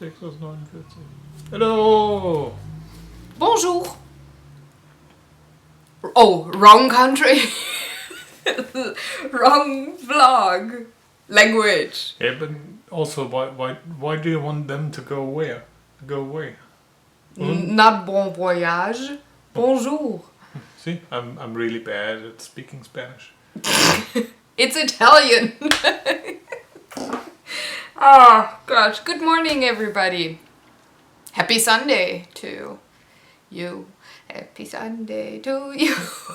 6 aus 49. Hello! Bonjour! Oh, wrong country. Wrong vlog. Language. Yeah, but also, why do you want them to go where? Go away? Not bon voyage. Bonjour. See, I'm really bad at speaking Spanish. It's Italian. Oh, gosh. Good morning, everybody. Happy Sunday to you. Happy Sunday to you.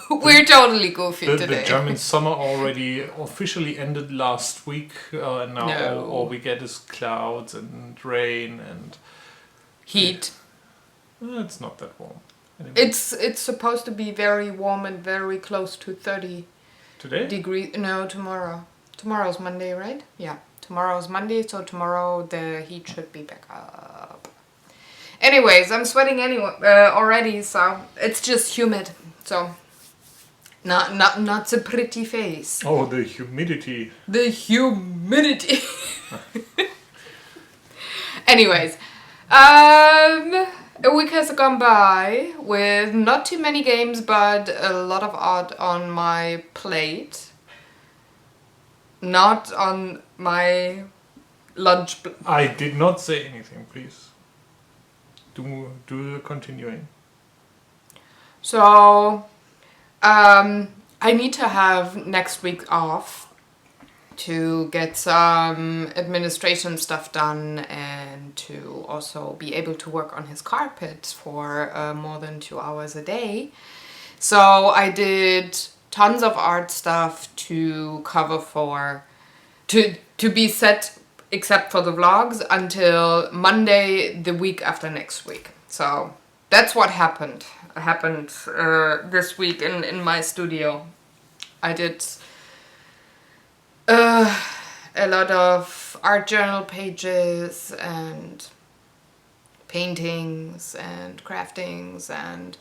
We're totally goofy The today. German summer already officially ended last week, and now No. all we get is clouds and rain and... Heat. It's not that warm anymore. It's supposed to be very warm and very close to 30 Today? degrees. No, tomorrow. Tomorrow's Monday, right? Yeah. Tomorrow's Monday, so tomorrow the heat should be back up. Anyways, I'm sweating anyway already, so it's just humid. So not a pretty face. Oh, the humidity. The humidity. Anyways, a week has gone by with not too many games, but a lot of art on my plate. Not on my lunch. I did not say anything, please. Do the continuing. So, I need to have next week off to get some administration stuff done and to also be able to work on his carpet for more than 2 hours a day. So I did tons of art stuff to cover for, to be set except for the vlogs until Monday the week after next week. So that's what happened this week in my studio. I did a lot of art journal pages and paintings and craftings and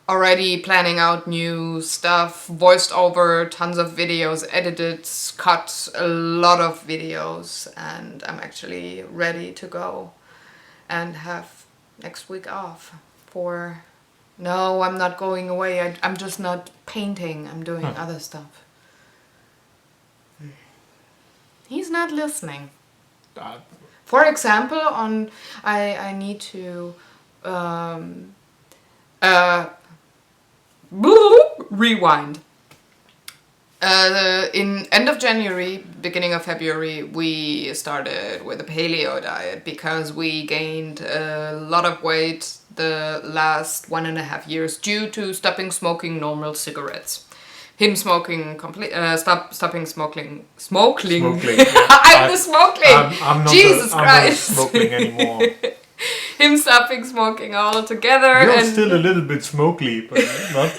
already planning out new stuff, voiced over tons of videos, edited, cut a lot of videos, and I'm actually ready to go and have next week off for... No, I'm not going away. I'm just not painting. I'm doing other stuff. He's not listening. For example, I need to rewind. In end of January, beginning of February, we started with a paleo diet because we gained a lot of weight the last 1.5 years due to stopping smoking normal cigarettes. Him smoking stopping smoking. Smoking. I'm the smoking. I'm not Jesus Christ. I'm not smoking anymore. Him stopping smoking altogether. You're and still a little bit smokely, but not.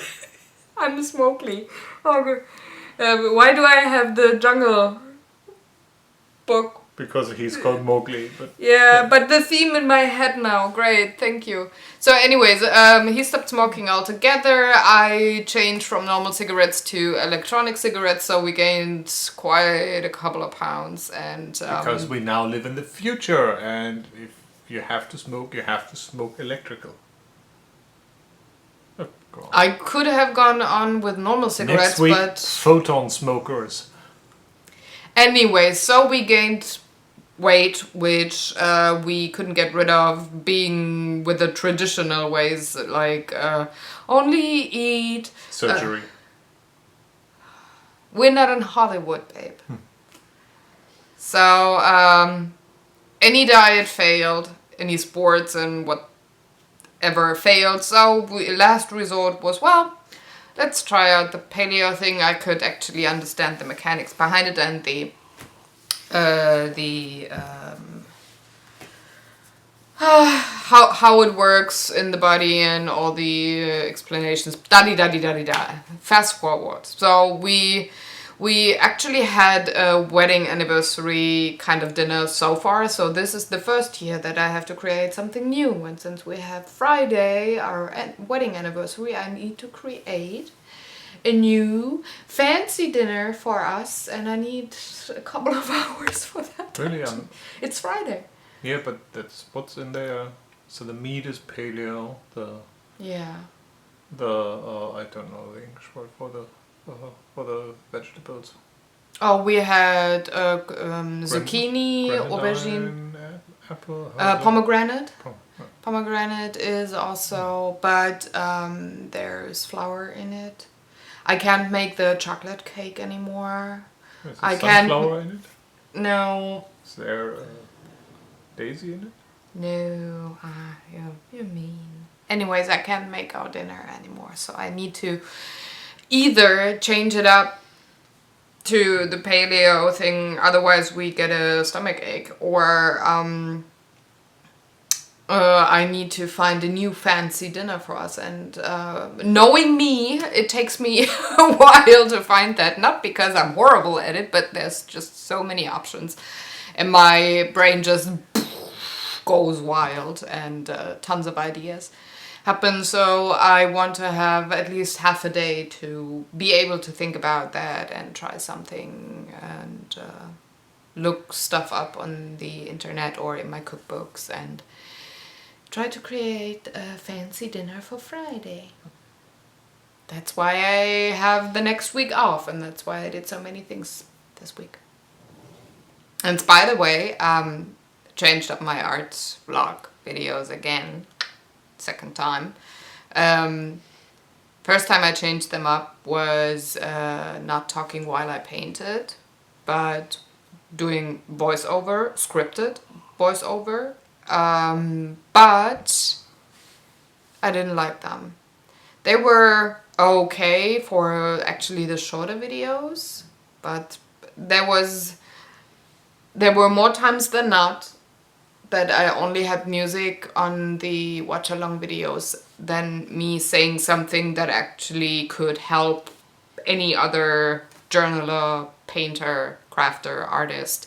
I'm the smokely. Oh, good. Why do I have the jungle book? Because he's called Mowgli. But Yeah, but the theme in my head now. Great, thank you. So anyways, he stopped smoking altogether. I changed from normal cigarettes to electronic cigarettes, so we gained quite a couple of pounds. And because we now live in the future, and if you have to smoke electrical. Oh, God. I could have gone on with normal cigarettes, Next week, but... photon smokers. Anyway, so we gained weight, which we couldn't get rid of being with the traditional ways, like only eat... Surgery. We're not in Hollywood, babe. So, any diet failed, any sports and whatever failed, so last resort was, well, let's try out the paleo thing. I could actually understand the mechanics behind it and how it works in the body and all the explanations. Da-di-da-di-da-di-da. Fast forward. So we actually had a wedding anniversary kind of dinner so far. So this is the first year that I have to create something new. And since we have Friday, our wedding anniversary, I need to create a new fancy dinner for us. And I need a couple of hours for that. Really? It's Friday. Yeah, but that's what's in there. So the meat is paleo. Yeah. I don't know the English word for the vegetables. Oh, we had zucchini, aubergine, Grenadine, apple. How's that? pomegranate. Oh, oh. Pomegranate is also, but there's flour in it. I can't make the chocolate cake anymore. Is I there can't. sunflower in it? No, Is there daisy in it? no. You mean. Anyways, I can't make our dinner anymore, so I need to either change it up to the paleo thing, otherwise we get a stomach ache, or I need to find a new fancy dinner for us. And knowing me, it takes me a while to find that. Not because I'm horrible at it, but there's just so many options. And my brain just goes wild and tons of ideas happen. So I want to have at least half a day to be able to think about that and try something and look stuff up on the internet or in my cookbooks and try to create a fancy dinner for Friday. That's why I have the next week off, and that's why I did so many things this week. And by the way, changed up my art vlog videos again, second time. First time I changed them up was not talking while I painted, but doing voiceover, scripted voiceover. But I didn't like them. They were okay for actually the shorter videos, but there were more times than not that I only had music on the watch-along videos than me saying something that actually could help any other journaler, painter, crafter, artist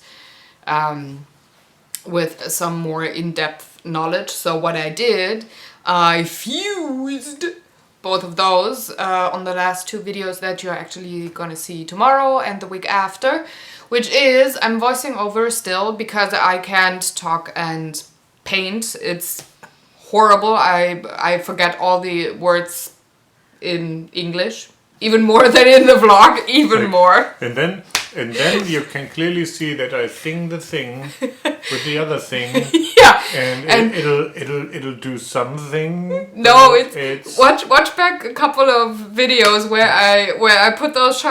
with some more in-depth knowledge. So what I did, I fused both of those on the last two videos that you're actually gonna see tomorrow and the week after, which is I'm voicing over still because I can't talk and paint. It's horrible. I forget all the words in English, even more than in the vlog, even more. And then you can clearly see that I sing the thing with the other thing. Yeah. And it'll do something. No, it's watch back a couple of videos where I put those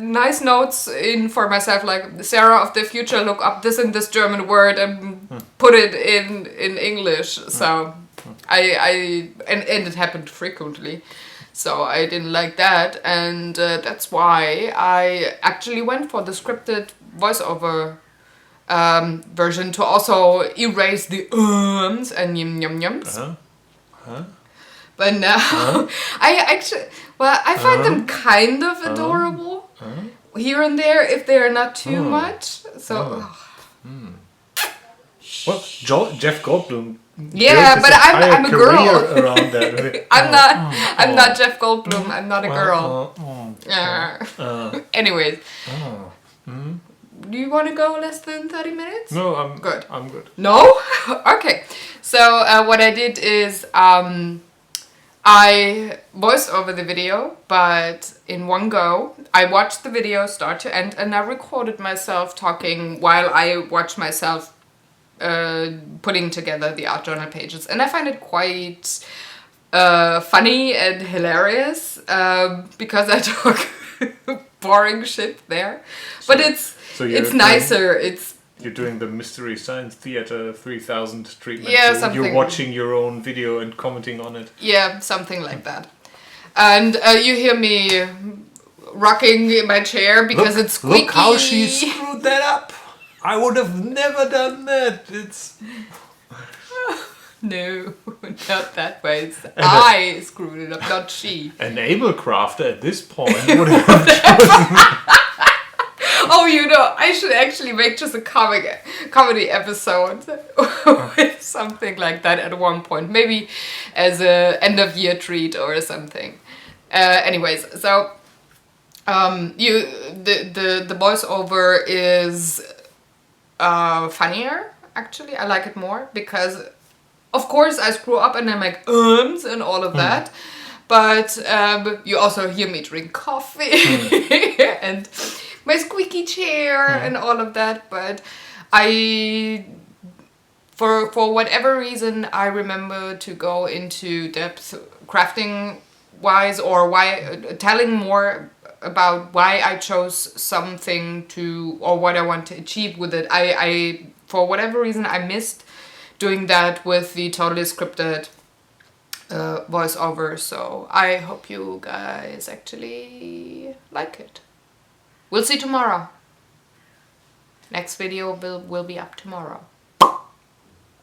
nice notes in for myself, like Sarah of the future, look up this and this German word and put it in English. So and it happened frequently. So I didn't like that, and that's why I actually went for the scripted voiceover version to also erase the ums and yum. But now I find them kind of adorable here and there if they're not too much. So Well, Jeff Goldblum. yeah, but I'm a girl. Around that. I'm not Jeff Goldblum. I'm not a girl. Anyways. Do you want to go less than 30 minutes? No, I'm good. I'm good. No? Okay. So what I did is I voiced over the video, but in one go. I watched the video start to end, and I recorded myself talking while I watched myself putting together the art journal pages. And I find it quite funny and hilarious because I talk boring shit there. But it's nicer. You're doing the Mystery Science Theater 3000 treatment. Yeah, so something. You're watching your own video and commenting on it. Yeah, something like that. And you hear me rocking in my chair because it's squeaky. Look how she screwed that up. I would have never done that. It's... No, not that way. I screwed it up, not she. An able crafter at this point would have chosen... Oh, I should actually make just a comedy episode with something like that at one point. Maybe as a end of year treat or something. Anyways, so the voiceover is funnier actually. I like it more because, of course, I screw up and I make and all of that. But you also hear me drink coffee and my squeaky chair and all of that. But for whatever reason, I remember to go into depth crafting wise, or telling more about why I chose something or what I want to achieve with it. I for whatever reason, I missed doing that with the totally scripted voiceover. So I hope you guys actually like it. We'll see tomorrow. Next video will be up tomorrow,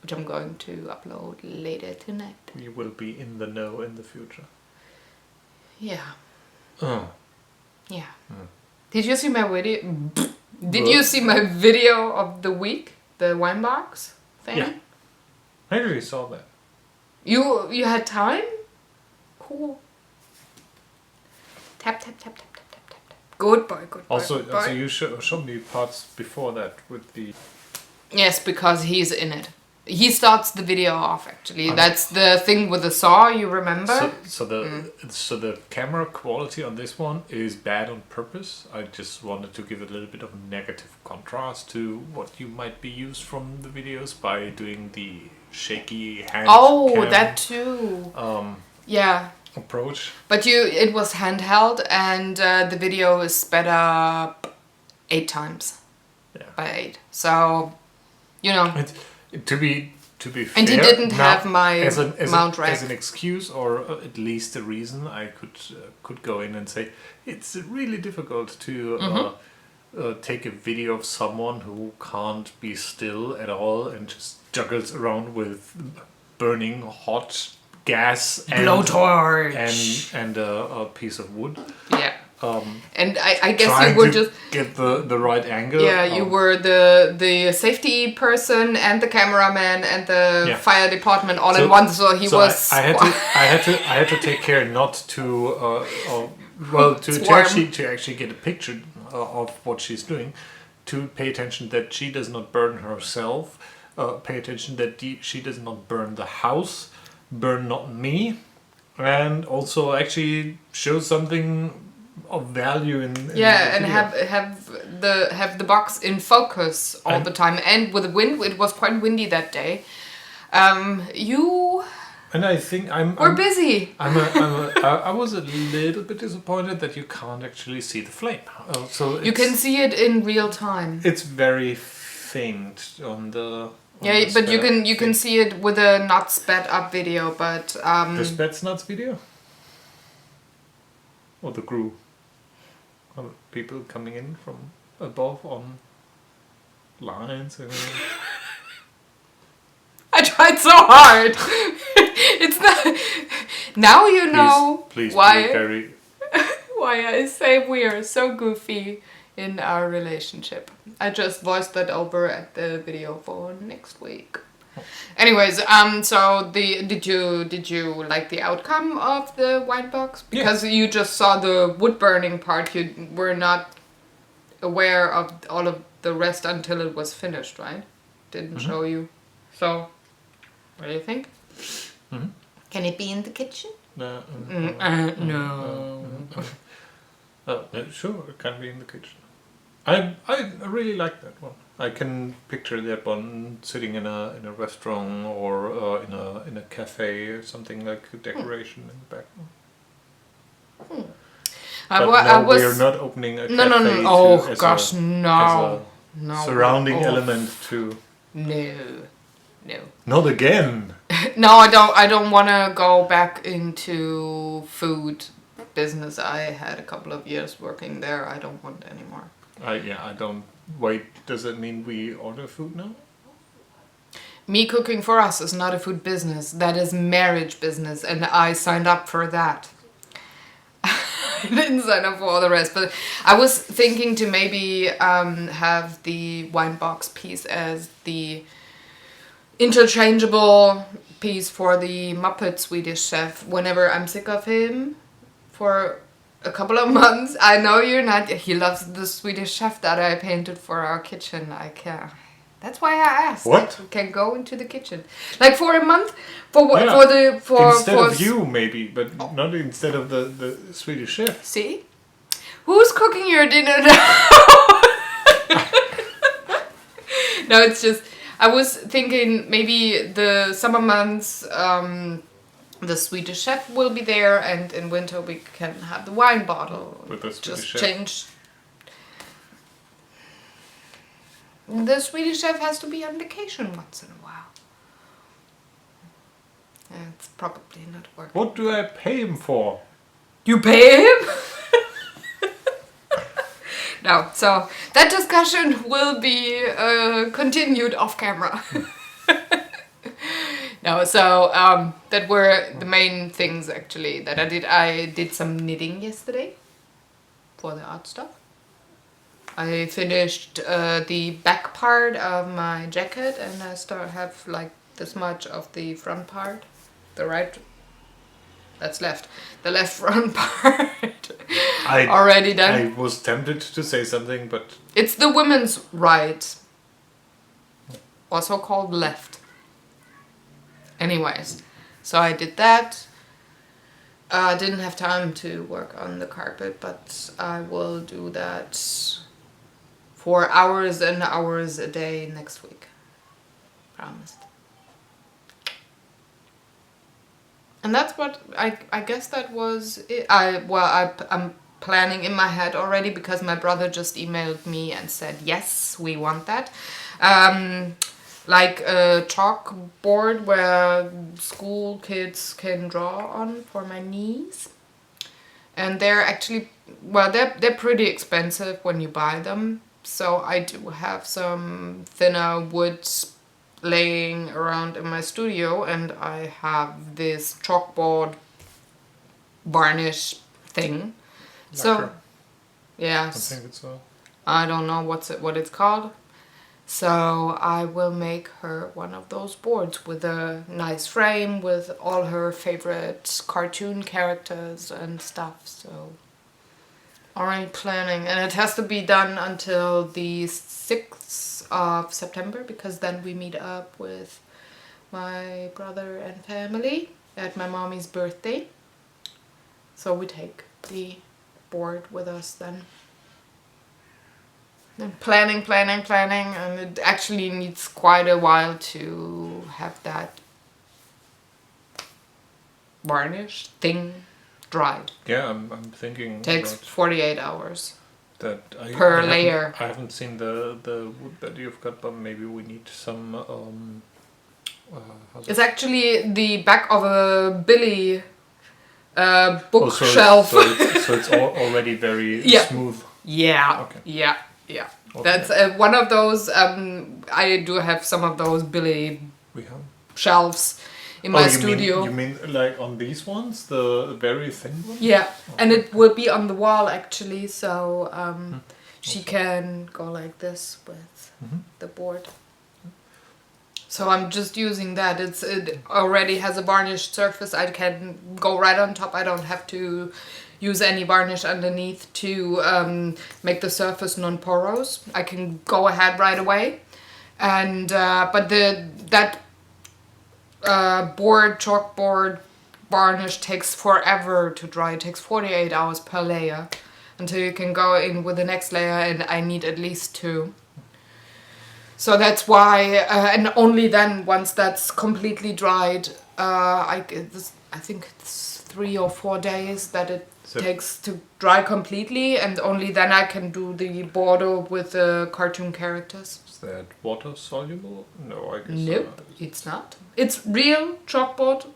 which I'm going to upload later tonight. You will be in the know in the future. Yeah. Oh. Yeah. Did you see my video? Did you see my video of the week? The wine box thing? Yeah. I really saw that. You had time? Cool. Tap, tap, tap, tap, tap, tap, tap, tap. Good boy, good boy. Also, good boy. you showed me parts before that with the... Yes, because he's in it. He starts the video off, actually. That's the thing with the saw, you remember? So the camera quality on this one is bad on purpose. I just wanted to give a little bit of negative contrast to what you might be used from the videos by doing the shaky hand cam, that too. Yeah. approach. But it was handheld, and the video is sped up 8 times. Yeah. By 8. So, you know. To be fair, And he didn't now, have my mount rack. as an excuse, or at least a reason, I could go in and say it's really difficult to take a video of someone who can't be still at all and just juggles around with burning hot gas and blowtorch and a piece of wood. Yeah. And I guess Trying you were to just get the right angle. Yeah, you were the safety person and the cameraman and the fire department all in one. So he was. I had to take care not to to actually get a picture of what she's doing, to pay attention that she does not burn herself, pay attention that she does not burn the house, burn not me, and also actually show something of value in the and video. have the box in focus all the time. And with the wind, it was quite windy that day. You And I think we're busy. I was a little bit disappointed that you can't actually see the flame. So You can see it in real time. It's very faint on the. Yeah, but you can see it with a not sped up video. But the sped nuts video. Or the crew. Or people coming in from above on lines. I tried so hard. It's not. Now you know please why be very. why I say we are so goofy in our relationship. I just voiced that over at the video for next week. Anyways, so did you like the outcome of the wine box? Because you just saw the wood burning part, you were not aware of all of the rest until it was finished, right? Didn't show you. So, what do you think? Can it be in the kitchen? No. Sure, it can be in the kitchen. I really like that one. I can picture that one sitting in a restaurant or in a cafe or something, like a decoration in the back. But we are not opening a cafe. No. Oh gosh, no. Surrounding element to. No. Not again. No, I don't want to go back into food business. I had a couple of years working there. I don't want anymore. I don't. Wait, does that mean we order food now? Me cooking for us is not a food business. That is marriage business, and I signed up for that. I didn't sign up for all the rest, but I was thinking to maybe have the wine box piece as the interchangeable piece for the Muppet Swedish Chef whenever I'm sick of him for a couple of months. I know you're not. He loves the Swedish Chef that I painted for our kitchen. I care. That's why I asked. What? We can go into the kitchen, like for a month, for what? Yeah. For instead for of you maybe, but not instead of the Swedish chef. See, who's cooking your dinner now? No, it's just I was thinking maybe the summer months. The Swedish chef will be there, and in winter we can have the wine bottle. With the Swedish just chef. change. The Swedish chef has to be on vacation once in a while. It's probably not working. What do I pay him for? You pay him? No, so that discussion will be continued off camera. No, so that were the main things actually that I did. I did some knitting yesterday for the art stuff. I finished the back part of my jacket, and I have like this much of the front part, the right. That's left. The left front part already done. I was tempted to say something, but it's the women's right, also called left. Anyways, so I did that. I didn't have time to work on the carpet, but I will do that for hours and hours a day next week. Promised. And that's what I guess that was it. I'm planning in my head already because my brother just emailed me and said yes, we want that. Like a chalkboard where school kids can draw on for my niece. And they're actually, well, they're pretty expensive when you buy them. So I do have some thinner wood laying around in my studio, and I have this chalkboard varnish thing. So, yes, I think it's I don't know what it's called. So I will make her one of those boards with a nice frame with all her favorite cartoon characters and stuff. So already planning, and it has to be done until the 6th of September because then we meet up with my brother and family at my mommy's birthday. So we take the board with us then. And planning, and it actually needs quite a while to have that varnish thing dried. Yeah, I'm thinking. Takes 48 hours. That per layer. I haven't seen the wood that you've got, but maybe we need some. It's actually the back of a Billy bookshelf. So it's already very smooth. Yeah. Okay. Yeah. Okay. That's one of those. I do have some of those Billy shelves in my studio. You mean like on these ones, the very thin ones? Yeah, and it will be on the wall actually, so she can go like this with the board. So I'm just using that. It already has a varnished surface. I can go right on top. I don't have to use any varnish underneath to make the surface non-porous. I can go ahead right away, and but chalkboard varnish takes forever to dry. It takes 48 hours per layer until you can go in with the next layer, and I need at least 2. So that's why, and only then, once that's completely dried, I think it's 3 or 4 days that it takes to dry completely, and only then I can do the border with the cartoon characters. Is that water soluble? No, I guess Nope, it's not. It's real chalkboard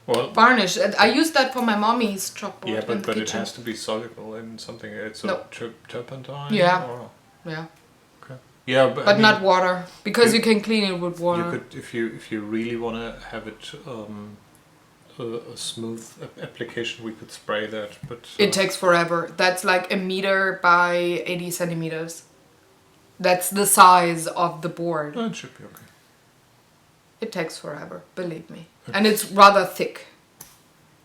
varnish. I use that for my mommy's chalkboard. Yeah, but it kitchen. has to be soluble in something. It's a turpentine. Yeah. Or? Yeah. Okay. Yeah, but I mean, not water, because you can clean it with water. You could, if you really want to have it a smooth application, we could spray that, but it takes forever. That's like 1 meter by 80 centimeters. That's the size of the board. It should be okay. It takes forever, believe me, and it's rather thick.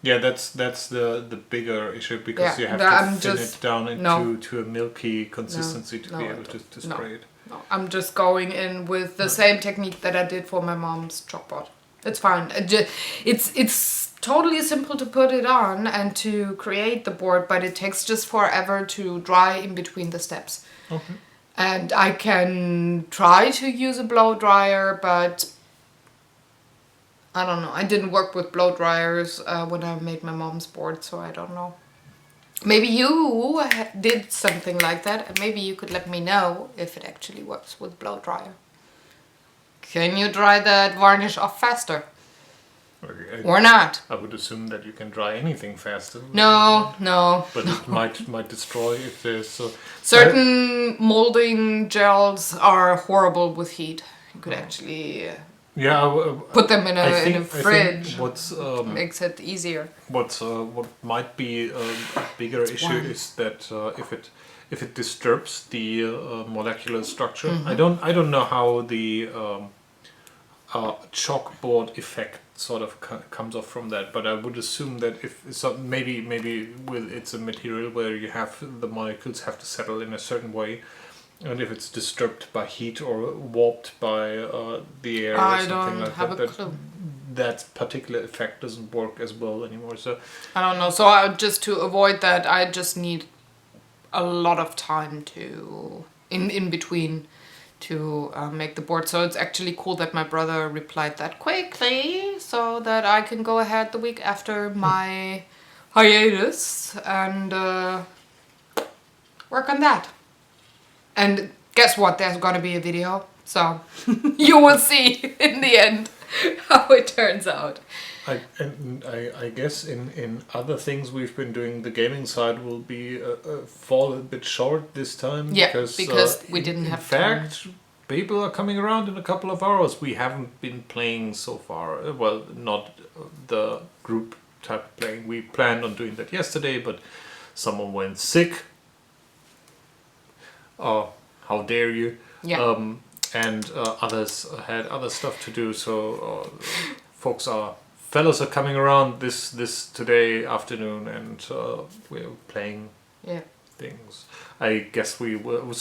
Yeah, that's the bigger issue because you have to thin it down into to a milky consistency to be able to spray it. I'm just going in with the same technique that I did for my mom's chalkboard. It's fine. It's totally simple to put it on and to create the board, but it takes just forever to dry in between the steps. Okay. And I can try to use a blow dryer, but I don't know. I didn't work with blow dryers when I made my mom's board, so I don't know. Maybe you did something like that, and maybe you could let me know if it actually works with blow dryer. Can you dry that varnish off faster? Okay, Or not? I would assume that you can dry anything faster. No. But it might destroy if there's... Certain molding gels are horrible with heat. You could actually put them in a fridge. Makes it easier. What might be a bigger issue is that if it disturbs the molecular structure. Mm-hmm. I don't know how the chalkboard effect sort of comes off from that, but I would assume that if maybe with it's a material where you have the molecules have to settle in a certain way, and if it's disturbed by heat or warped by the air or something like that, that particular effect doesn't work as well anymore. So I don't know. So just to avoid that, I just need a lot of time to in between to make the board. So it's actually cool that my brother replied that quickly so that I can go ahead the week after my hiatus and work on that. And guess what? There's gonna be a video. So you will see in the end how it turns out. I guess in other things we've been doing, the gaming side will be fall a bit short this time. Yeah, because we didn't have time. In fact, people are coming around in a couple of hours. We haven't been playing so far. Well, not the group type of playing. We planned on doing that yesterday, but someone went sick. How dare you? Yeah. And others had other stuff to do, so fellows are coming around this today afternoon, and we're playing things. I guess we will.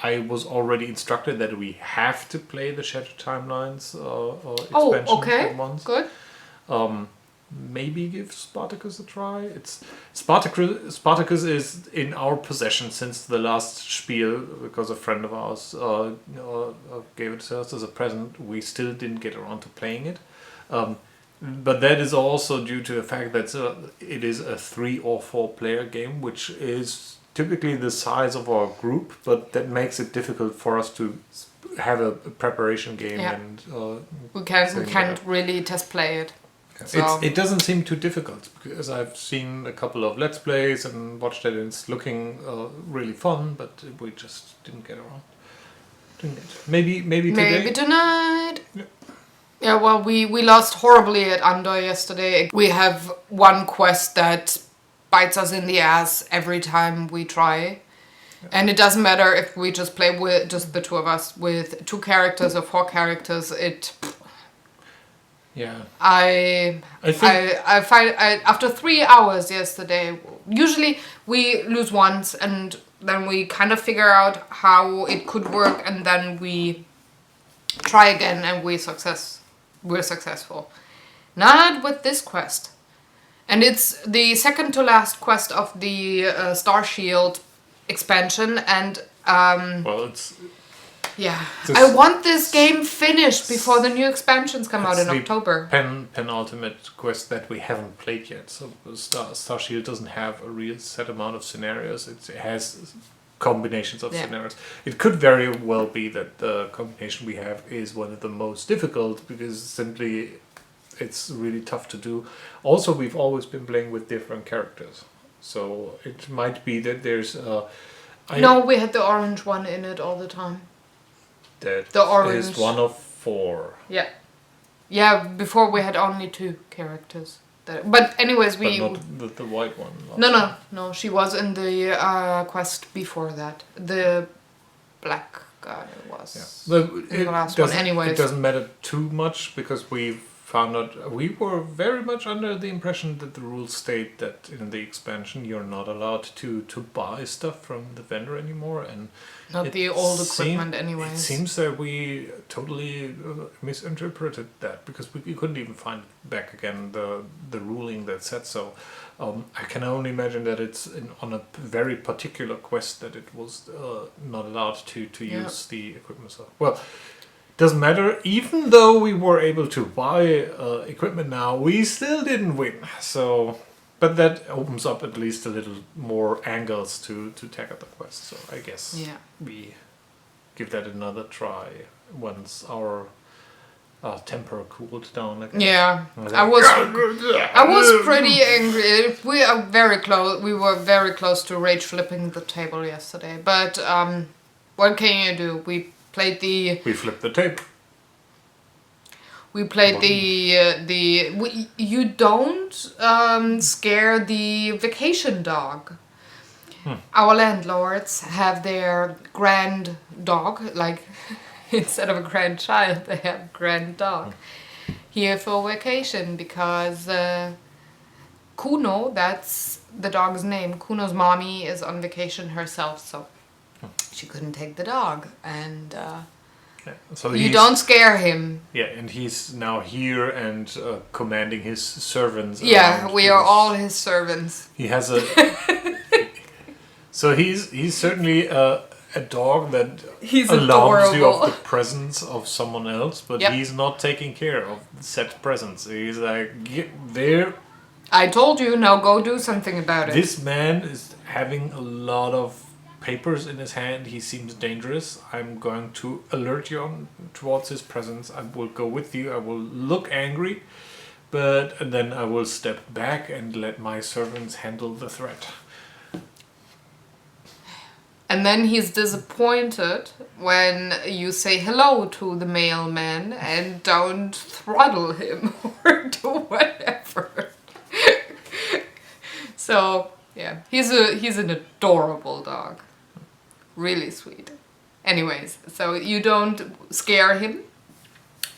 I was already instructed that we have to play the Shattered Timelines expansion at once. Good. Maybe give Spartacus a try. Spartacus is in our possession since the last spiel, because a friend of ours gave it to us as a present. We still didn't get around to playing it. But that is also due to the fact that it is a 3 or 4 player game, which is typically the size of our group, but that makes it difficult for us to have a preparation game. Yeah. And we can't really test play it. So. It doesn't seem too difficult, because I've seen a couple of Let's Plays and watched it, and it's looking really fun, but we just didn't get around doing it. Maybe today? Maybe tonight. Yeah, well, we lost horribly at Andor yesterday. We have one quest that bites us in the ass every time we try. Yeah. And it doesn't matter if we just play with just the two of us with 2 characters or 4 characters. Yeah. I find after 3 hours yesterday, usually we lose once and then we kind of figure out how it could work, and then we try again and we're successful. Not with this quest. And it's the second to last quest of the Star Shield expansion, and I want this game finished before the new expansions come out in October. Penultimate quest that we haven't played yet. So Star Shield doesn't have a real set amount of scenarios. It has combinations of scenarios. It could very well be that the combination we have is one of the most difficult, because simply it's really tough to do. Also, we've always been playing with different characters, so it might be that there's we had the orange one in it all the time. That the orange is one of 4. Yeah, before we had only 2 characters. But anyways, but not the white one. No, she was in the quest before that. The black guy was in the last one. Anyways, it doesn't matter too much, because we've found out, we were very much under the impression that the rules state that in the expansion you're not allowed to buy stuff from the vendor anymore, and Not the old equipment anyways. It seems that we totally misinterpreted that, because we couldn't even find back again the ruling that said so. I can only imagine that it's on a very particular quest that it was not allowed to use the equipment. So, well, doesn't matter. Even though we were able to buy equipment now, we still didn't win. So, but that opens up at least a little more angles to tackle the quest. So I guess we give that another try once our temper cooled down again. Yeah, I was pretty angry. We are very close. We were very close to rage flipping the table yesterday. But what can you do? We flipped the table. We played you don't scare the vacation dog. Our landlords have their grand dog, like instead of a grandchild, they have grand dog here for vacation because Kuno, that's the dog's name. Kuno's mommy is on vacation herself, so she couldn't take the dog, and so you don't scare him. Yeah, and he's now here and commanding his servants. Yeah, we are all his servants. He has a. So he's certainly a dog that alarms you of the presence of someone else, but he's not taking care of said presence. He's like, get there. I told you, now go do something about it. This man is having a lot of papers in his hand. He seems dangerous. I'm going to alert you towards his presence. I will go with you. I will look angry, but then I will step back and let my servants handle the threat. And then he's disappointed when you say hello to the mailman and don't throttle him or do whatever. So, yeah, he's an adorable dog. Really sweet. Anyways, so you don't scare him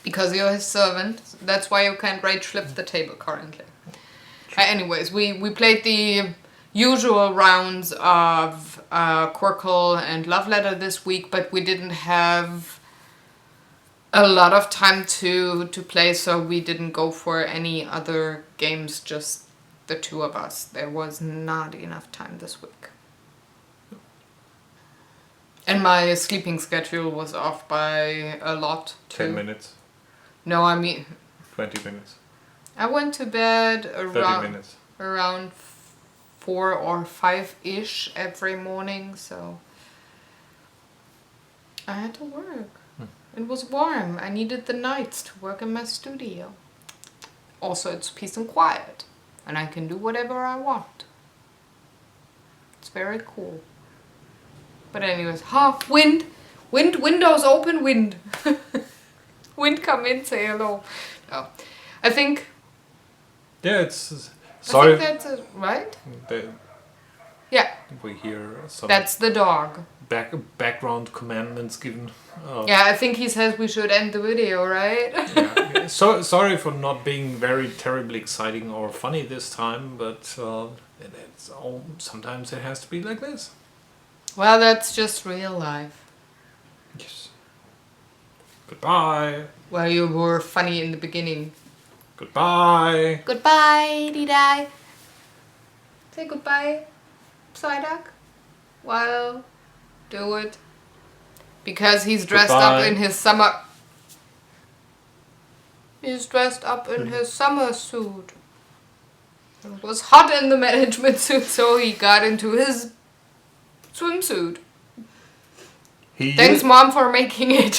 because you're his servant. That's why you can't rage flip the table currently. Anyways, we played the usual rounds of Quirkle and Love Letter this week, but we didn't have a lot of time to play, so we didn't go for any other games, just the two of us. There was not enough time this week. And my sleeping schedule was off by a lot too. 10 minutes. No, I mean 20 minutes. I went to bed around 4 or 5-ish every morning, so I had to work. It was warm. I needed the nights to work in my studio. Also, it's peace and quiet, and I can do whatever I want. It's very cool. But anyways, wind, windows open, wind. Wind, come in, say hello. No, I think. Yeah, it's. Sorry. I think that's it, right? Yeah. We hear some. That's the dog. Background commandments given. Yeah, I think he says we should end the video, right? Yeah. So sorry for not being very terribly exciting or funny this time, but sometimes it has to be like this. Well, that's just real life. Yes. Goodbye. Well, you were funny in the beginning. Goodbye. Goodbye, Didai. Say goodbye, Psyduck. Well, do it. Because he's dressed up in his summer... He's dressed up in his summer suit. It was hot in the management suit, so he got into his swimsuit. Thanks, Mom, for making it.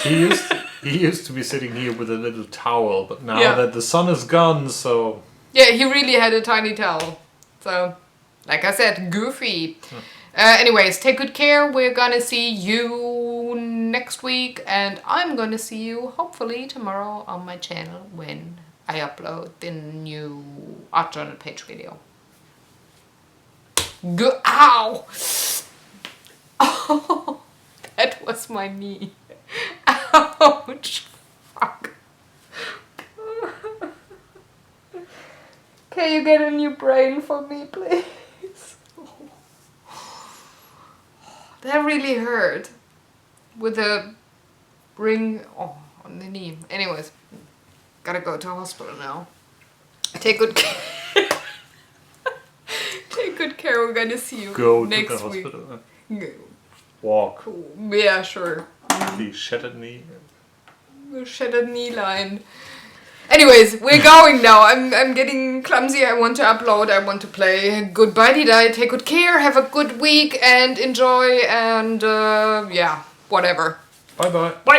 He used to be sitting here with a little towel, but now that the sun is gone, so... Yeah, he really had a tiny towel. So, like I said, goofy. Anyways, take good care. We're gonna see you next week, and I'm gonna see you hopefully tomorrow on my channel when I upload the new art journal page video. Ow! Oh, that was my knee. Ouch. Fuck. Can you get a new brain for me, please? That really hurt. With a ring on the knee. Anyways, gotta go to hospital now. Take good care. Take good care. We're gonna see you next week. Go to the hospital. Walk. Cool. Yeah, sure. The shattered knee. The shattered knee line. Anyways, we're going now. I'm getting clumsy. I want to upload. I want to play. Goodbye, Dida. Take good care. Have a good week and enjoy. And yeah, whatever. Bye-bye. Bye.